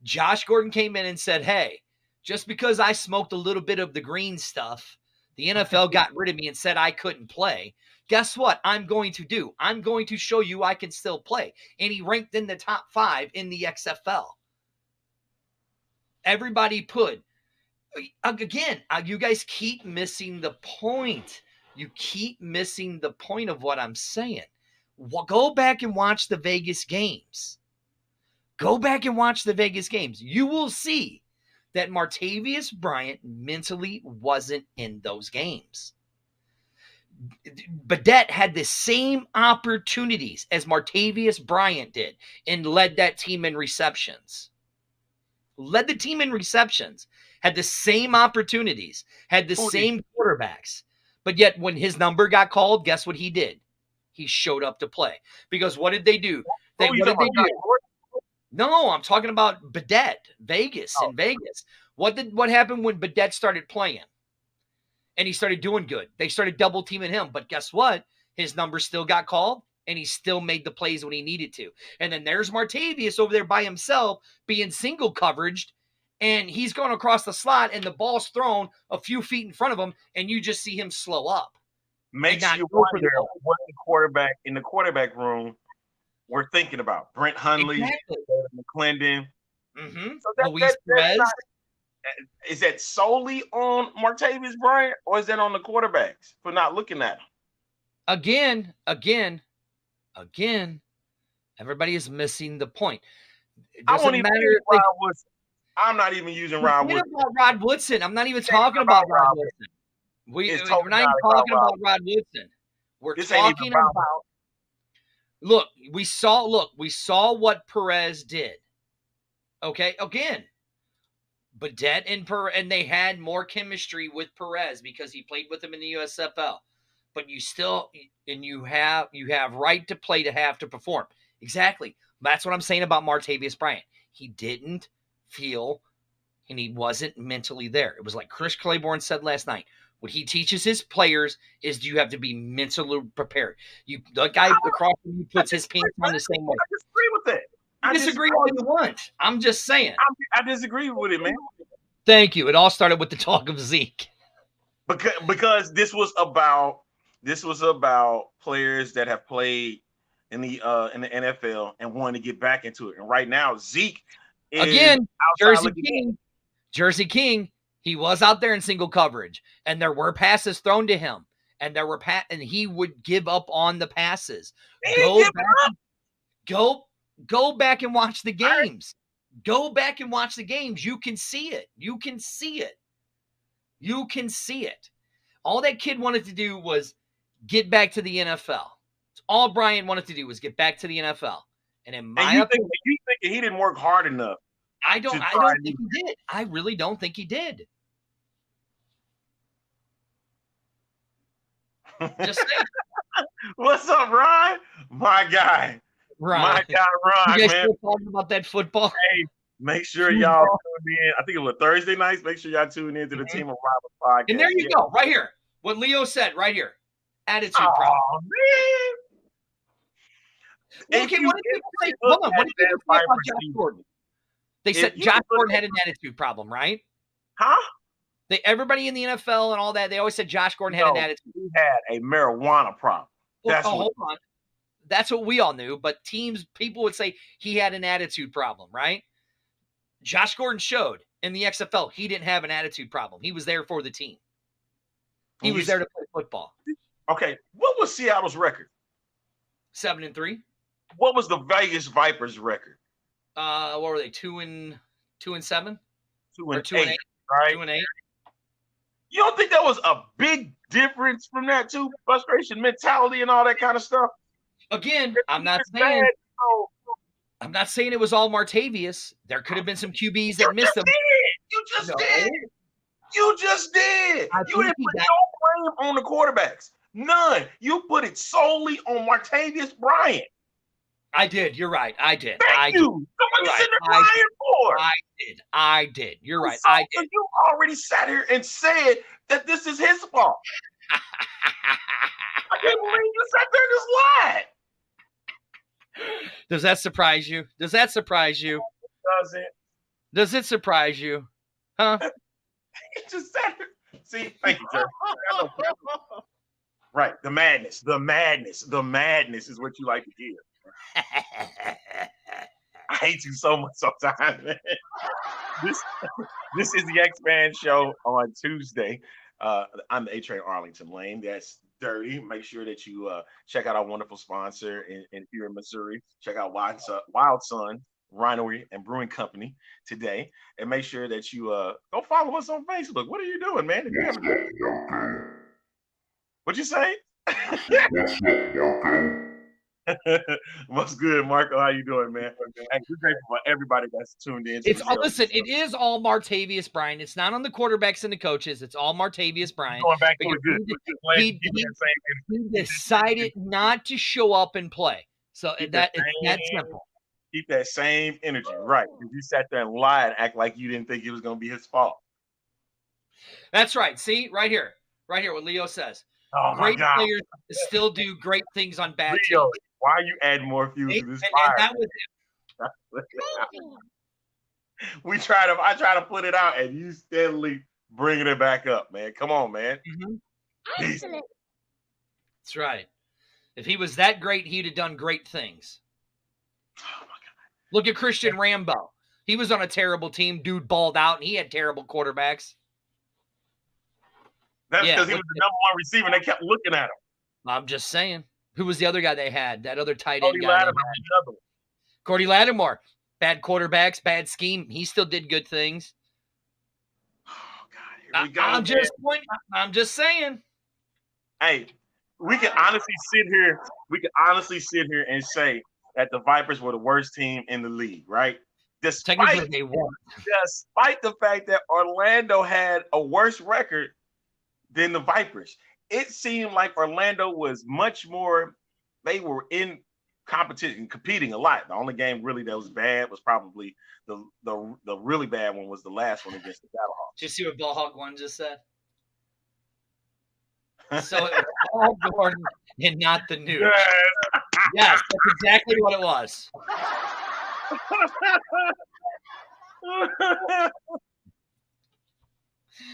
Josh Gordon came in and said, hey, just because I smoked a little bit of the green stuff, the NFL got rid of me and said I couldn't play. Guess what I'm going to do? I'm going to show you I can still play. And he ranked in the top 5 in the XFL. Everybody put. Again, you guys keep missing the point. You keep missing the point of what I'm saying. Go back and watch the Vegas games. Go back and watch the Vegas games. You will see that Martavius Bryant mentally wasn't in those games. Badette had the same opportunities as Martavius Bryant did and led that team in receptions. Led the team in receptions. Had the same opportunities. Had the same quarterbacks. But yet when his number got called, guess what he did? He showed up to play. Because what did they do? What did they do? No, I'm talking about Badette, Vegas. What happened when Badette started playing? And he started doing good. They started double teaming him. But guess what? His number still got called, and he still made the plays when he needed to. And then there's Martavius over there by himself being single coveraged, and he's going across the slot, and the ball's thrown a few feet in front of him, and you just see him slow up. Makes you wonder what in the quarterback room we're thinking about. Brent Hundley, McClendon. Mm-hmm. So Luis Perez. Is that solely on Martavius Bryant, or is that on the quarterbacks for not looking at him? Again, everybody is missing the point. I'm not even using Rod Woodson. Rod Woodson. I'm not even talking about Rod Woodson. We're not even talking about Rod Woodson. We're talking about. Look, we saw what Perez did. Okay, again. Badette and they had more chemistry with Perez because he played with him in the USFL. But you have right to play to have to perform. Exactly. That's what I'm saying about Martavius Bryant. He didn't feel and he wasn't mentally there. It was like Chris Claiborne said last night. What he teaches his players is you have to be mentally prepared. The guy across from you puts his pants on the same way. I disagree with that. I disagree all you want. I'm just saying. I disagree with it, man. Thank you. It all started with the talk of Zeke. Because this was about players that have played in the NFL and wanted to get back into it. And right now, Zeke is again Jersey King. He was out there in single coverage, and there were passes thrown to him, and and he would give up on the passes. Go back and watch the games. Go back and watch the games. You can see it. You can see it. All that kid wanted to do was get back to the NFL. That's all Brian wanted to do was get back to the NFL. And in my opinion, you think he didn't work hard enough? I don't think he did. I really don't think he did. Just saying. What's up, Ron? My guy. Ron. My guy, Ron, You guys man. still talking about that football? Hey, make sure y'all tune in. I think it was Thursday nights. Make sure y'all tune in to the Team of Rivals podcast. And there you go, right here. What Leo said, right here. Attitude problem. Oh, man. Well, okay, what did people say? Hold on. What did people say about Josh Gordon? They said Josh Gordon had an attitude problem, right? Huh? Everybody in the NFL and all that, they always said Josh Gordon had an attitude. He had a marijuana problem. Hold on. That's what we all knew, but people would say he had an attitude problem, right? Josh Gordon showed in the XFL he didn't have an attitude problem. He was there for the team. He was there to play football. Okay, what was Seattle's record? 7-3. What was the Vegas Vipers record? What were they? 2-7? 2-8, or 2-8, right? 2-8. You don't think that was a big difference from that too? Frustration, mentality, and all that kind of stuff. Again, I'm not saying it was all Martavius. There could have been some QBs that missed him. You just did. You didn't put no blame on the quarterbacks. None. You put it solely on Martavius Bryant. I did. You're right. I did. Thank you. So what you sitting there crying for? I did. You're right. So you already sat here and said that this is his fault. I can't believe you sat there and just lied. Does that surprise you? Does it surprise you? Huh? It just sat there. See, thank you, sir. Right. The madness is what you like to give. I hate you so much sometimes, man. This is the X-Fan Show on Tuesday. I'm the A-Train Arlington Lane. That's dirty. Make sure that you check out our wonderful sponsor in here in Missouri. Check out Wild Sun Winery and Brewing Company today. And make sure that you go follow us on Facebook. What are you doing, man? If you haven't... What'd you say? What's good, Marco? How you doing, man? Hey, we're grateful for everybody that's tuned in. Listen, it is all Martavius Bryant. It's not on the quarterbacks and the coaches. It's all Martavius Bryant. Going back to good. He decided not to show up and play. So it's that simple. Keep that same energy, right? Because you sat there and lied and act like you didn't think it was going to be his fault. That's right. See, right here, what Leo says. Oh, great players still do great things on bad Leo, teams. Why are you adding more fuel to this fire? And that was it. I try to put it out, and you steadily bringing it back up, man. Come on, man. Excellent. That's right. If he was that great, he'd have done great things. Oh my God! Look at Christian Rambo. He was on a terrible team. Dude balled out, and he had terrible quarterbacks. That's because he was the number one receiver, and they kept looking at him. I'm just saying. Who was the other guy they had? That other tight end guy. Lattimore, Cody Lattimore. Bad quarterbacks, bad scheme. He still did good things. Oh God! Here we go. I'm just saying. Hey, we can honestly sit here. And say that the Vipers were the worst team in the league, right? Technically, they won. Despite the fact that Orlando had a worse record than the Vipers, it seemed like Orlando was much more. They were in competition, competing a lot. The only game really that was bad was probably the really bad one was the last one against the Battlehawks. Did you see what Ballhawk 1 just said? So it was all Gordon and not the news. Yes, that's exactly what it was.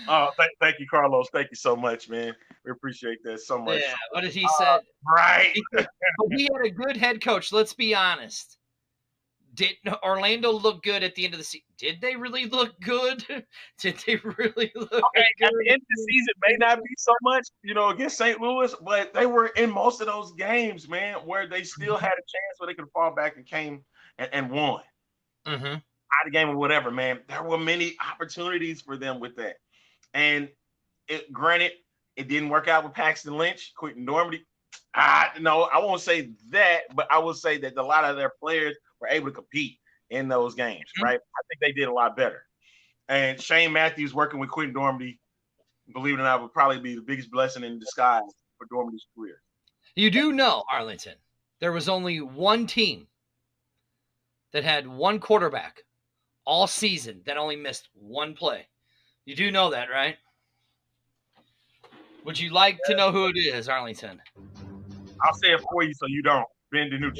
Oh, thank you, Carlos. Thank you so much, man. We appreciate that so much. Yeah, what did he say? Right. He had a good head coach. Let's be honest. Did Orlando look good at the end of the season? Did they really look good? Did they really look good? At the end of the season, may not be so much, against St. Louis, but they were in most of those games, man, where they still had a chance where they could fall back and came and won. Mm-hmm. Out of the game or whatever, man. There were many opportunities for them with that. And granted, it didn't work out with Paxton Lynch, Quentin Normandy. No, I won't say that, but I will say that a lot of their players were able to compete in those games, right? I think they did a lot better. And Shane Matthews working with Quentin Normandy, believe it or not, would probably be the biggest blessing in disguise for Dormany's career. You do know, Arlington, there was only one team that had one quarterback all season that only missed one play. You do know that, right? Would you like to know who it is, Arlington? I'll say it for you so you don't. Ben DiNucci.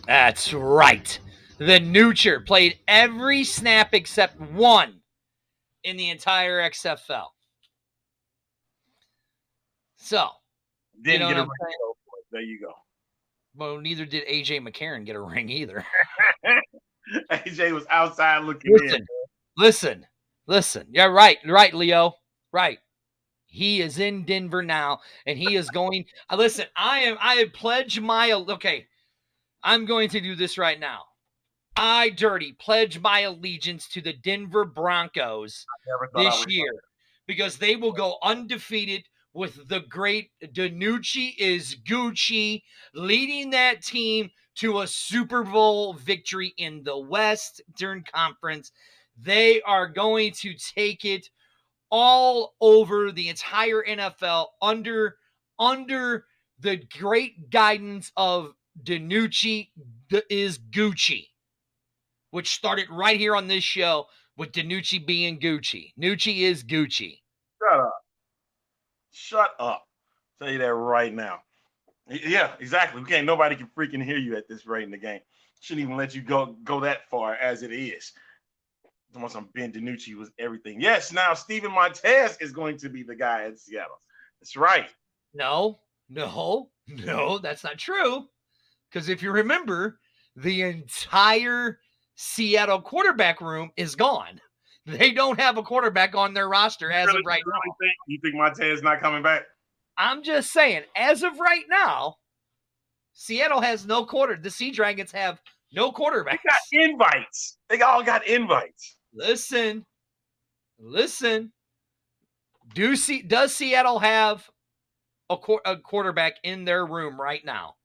That's right. The Noocher played every snap except one in the entire XFL. So, Didn't know get a what ring. I'm saying? though, boy. There you go. Well, neither did AJ McCarron get a ring either. AJ was outside looking in. Listen. Yeah, right, Leo. Right. He is in Denver now, and he is going. Listen, I have pledged my. Okay, I'm going to do this right now. I pledge my allegiance to the Denver Broncos this year because they will go undefeated with the great DiNucci is Gucci leading that team to a Super Bowl victory in the Western Conference. They are going to take it all over the entire NFL under the great guidance of DiNucci is Gucci, which started right here on this show with DiNucci being Gucci. Nucci is Gucci. Shut up. Tell you that right now. Yeah, exactly. Nobody can freaking hear you at this rate in the game. Shouldn't even let you go that far as it is. Some Ben DiNucci was everything. Yes, now Steven Montez is going to be the guy in Seattle. That's right. No, that's not true. Because if you remember, the entire Seattle quarterback room is gone. They don't have a quarterback on their roster of right now. You think Montez is not coming back? I'm just saying, as of right now, Seattle has no quarter. The Sea Dragons have no quarterbacks. They got invites. They all got invites. Listen. Does Seattle have a quarterback in their room right now?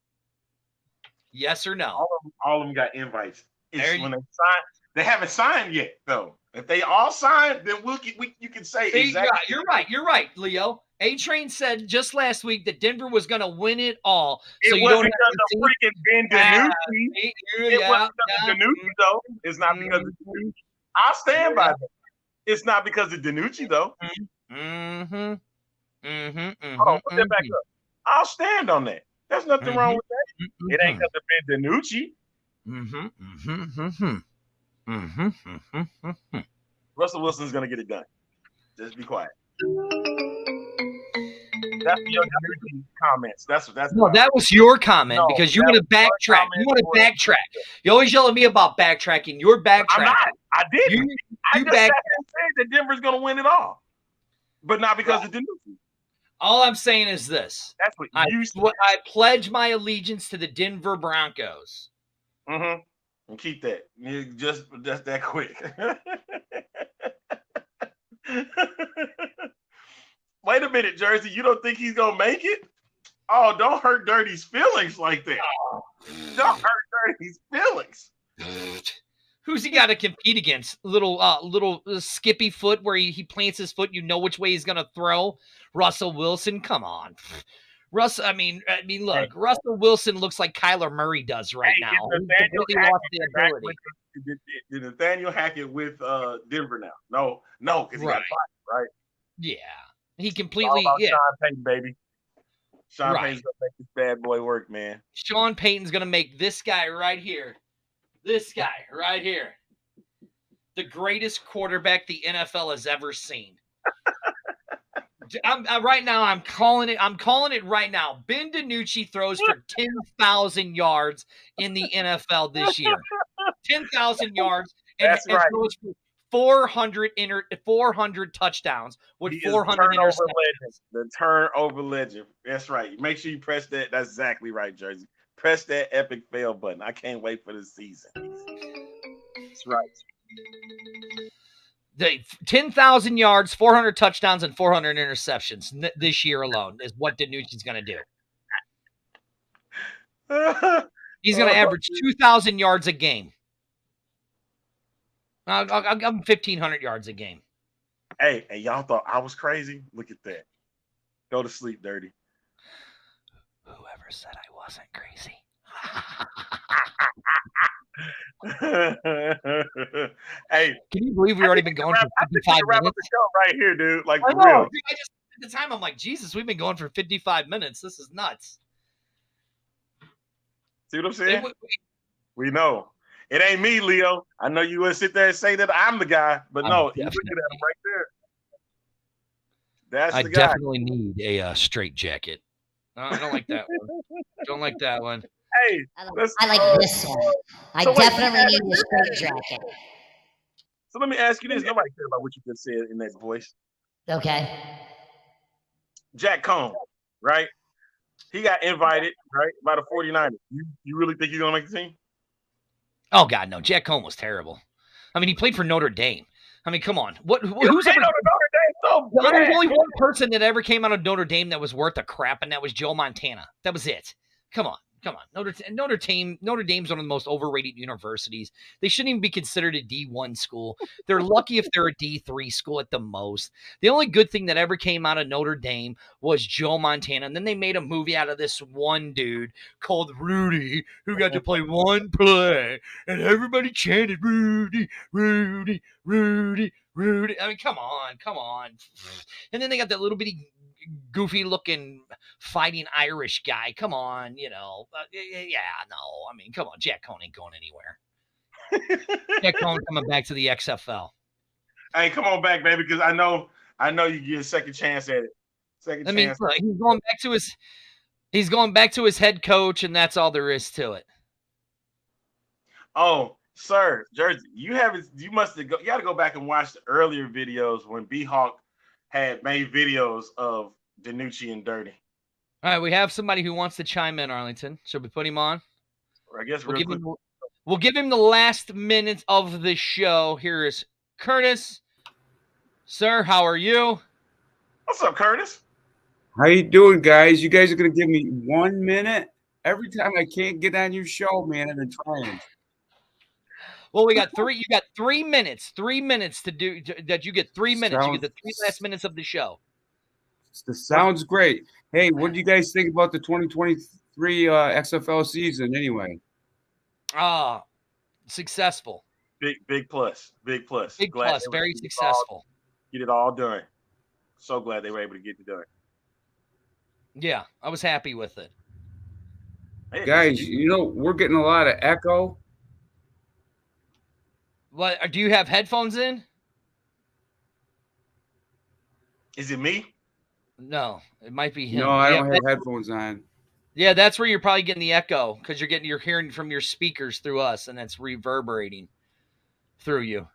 Yes or no? All of them got invites. When they sign, they haven't signed yet, though. If they all signed, then you can say exactly. Yeah, you're right, Leo. A-Train said just last week that Denver was going to win it all. It wasn't because of freaking Ben DiNucci. It wasn't because of DiNucci, though. It's not because of DiNucci. I'll stand by that. It's not because of DiNucci, though. Hold on, put that back up. I'll stand on that. There's nothing wrong with that. It ain't because of Ben DiNucci. Russell Wilson's going to get it done. Just be quiet. That's your comments. That was your comment because you want to backtrack. You want to backtrack. You always yell at me about backtracking. You're backtracking. I'm not. I didn't. I just said that Denver's going to win it all, but not because of DiNucci. All I'm saying is this. That's what you said. I pledge my allegiance to the Denver Broncos. Mm-hmm. And keep that. Just that quick. Wait a minute, Jersey. You don't think he's going to make it? Oh, don't hurt Dirty's feelings like that. Don't hurt Dirty's feelings. Who's he got to compete against? Little skippy foot where he plants his foot. You know which way he's going to throw. Russell Wilson. Come on. Russell, I mean, look, Russell Wilson looks like Kyler Murray does right now. Did Nathaniel Hackett with Denver now? No, because he got fired, right? Yeah. He completely, Sean Payton, baby. Sean Payton's going to make this bad boy work, man. Sean Payton's going to make this guy right here. The greatest quarterback the NFL has ever seen. Right now, I'm calling it right now. Ben DiNucci throws for 10,000 yards in the NFL this year. 10,000 yards. And throws for 400 touchdowns with 400 interceptions. The turnover legend. That's right. Make sure you press that. That's exactly right, Jersey. Press that epic fail button. I can't wait for this season. That's right. The 10,000 yards, 400 touchdowns, and 400 interceptions this year alone is what DiNucci's going to do. He's going to average 2,000 yards a game. I'll give him 1,500 yards a game. Hey, y'all thought I was crazy? Look at that. Go to sleep, Dirty. never said I wasn't crazy. Hey, Can you believe we've already been going for I think we 55 can wrap up minutes? the show right here, dude. Like I for know. real. Dude, I just at the time I'm like, Jesus, we've been going for 55 minutes. This is nuts. See what I'm saying? We know. It ain't me, Leo. I know you would sit there and say that I'm the guy, but no, you looking at him right there. That's I the guy. definitely need a straight jacket. No, I don't like that one. Don't like that one. Hey, I like this one. I definitely need a straight jacket. So let me ask you this. Nobody cares about what you just said in that voice. Okay. Jack Cohn, right? He got invited, right, by the 49ers. You really think he's going to make the team? Oh, God, no. Jack Cohn was terrible. I mean, he played for Notre Dame. I mean, come on. Who's ever? There's only one person that ever came out of Notre Dame that was worth a crap, and that was Joe Montana. That was it. Come on. Notre Dame's one of the most overrated universities. They shouldn't even be considered a D1 school. They're lucky if they're a D3 school at the most. The only good thing that ever came out of Notre Dame was Joe Montana, and then they made a movie out of this one dude called Rudy who got to play one play, and everybody chanted Rudy, Rudy, Rudy, Rudy. I mean, come on. And then they got that little bitty goofy looking fighting Irish guy. Come on, no. I mean, come on. Jack Cohn ain't going anywhere. Jack Cohn coming back to the XFL. Hey, come on back, baby, because I know you get a second chance at it. I mean, look, he's going back to his head coach, and that's all there is to it. Oh, sir, Jersey, you got to go back and watch the earlier videos when B-Hawk had made videos of Danucci and Dirty. All right, we have somebody who wants to chime in, Arlington. Should we put him on? I guess we'll give him the last minutes of the show. Here is Curtis. Sir, how are you? What's up, Curtis? How you doing, guys? You guys are going to give me 1 minute? Every time I can't get on your show, man, I've been trying. Well, we got 3. You got 3 minutes. 3 minutes to do that. You get 3 minutes. You get the 3 last minutes of the show. This sounds great. Hey, what do you guys think about the 2023 XFL season anyway? Successful. Big plus. Big plus. Big plus. Very successful. Get it all done. So glad they were able to get it done. Yeah, I was happy with it. Hey, guys, we're getting a lot of echo. What? Do you have headphones in? Is it me? No, it might be him. No, I don't have headphones on. Yeah, that's where you're probably getting the echo because you're hearing from your speakers through us, and that's reverberating through you.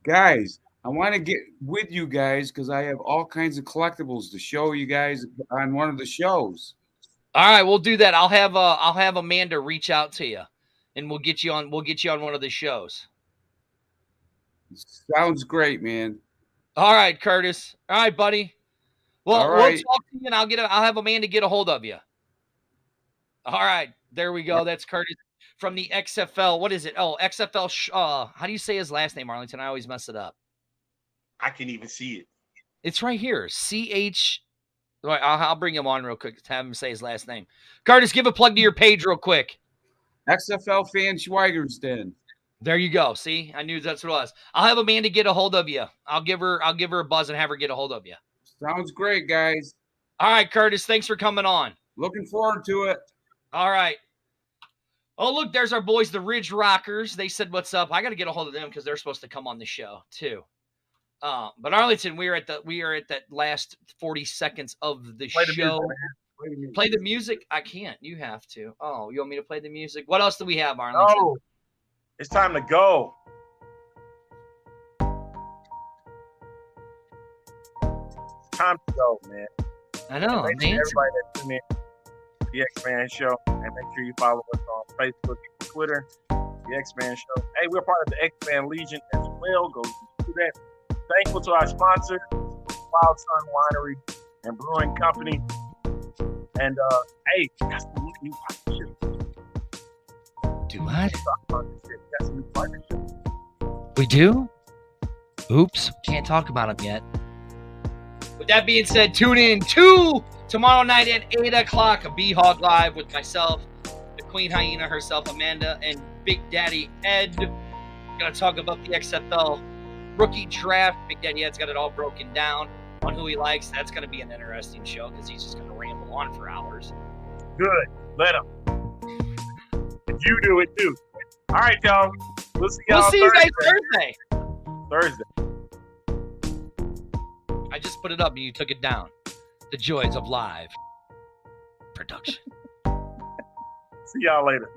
Guys, I want to get with you guys because I have all kinds of collectibles to show you guys on one of the shows. All right, we'll do that. I'll have Amanda reach out to you, and we'll get you on one of the shows. Sounds great, man. All right, Curtis. All right, buddy. Well, right. We'll talk to you, and I'll have Amanda get a hold of you. All right, there we go. That's Curtis from the XFL. What is it? Oh, XFL. How do you say his last name, Arlington? I always mess it up. I can't even see it. It's right here. CH. I'll bring him on real quick to have him say his last name. Curtis, give a plug to your page real quick. XFL fan Schweiger's Den. There you go. See, I knew that's what it was. I'll have Amanda get a hold of you. I'll give her a buzz and have her get a hold of you. Sounds great, guys. All right, Curtis. Thanks for coming on. Looking forward to it. All right. Oh, look, there's our boys, the Ridge Rockers. They said, "What's up?" I got to get a hold of them because they're supposed to come on the show too. But Arlington, we are at that last 40 seconds of the show. Play the music. I can't. You have to. Oh, you want me to play the music? What else do we have, Arlington? No. It's time to go. It's time to go, man. I know, man. Everybody that's tuning in to the X-Man Show, and make sure you follow us on Facebook and Twitter, the X-Man Show. Hey, we're part of the X-Man Legion as well. Go do that. Thankful to our sponsor, Wild Sun Winery and Brewing Company. And hey, got some new partnerships. Do what? Got some new partnerships. We do? Oops, can't talk about them yet. With that being said, tune in to Tomorrow night at 8 o'clock, a B-Hog Live with myself, the Queen Hyena herself, Amanda, and Big Daddy Ed. Gonna talk about the XFL rookie draft. Big Daddy Ed's got it all broken down on who he likes. That's gonna be an interesting show because he's just gonna ramble on for hours. Good. Let him. You do it too. All right, y'all. We'll see y'all. We'll see you guys Thursday. I just put it up and you took it down. The joys of live production. See y'all later.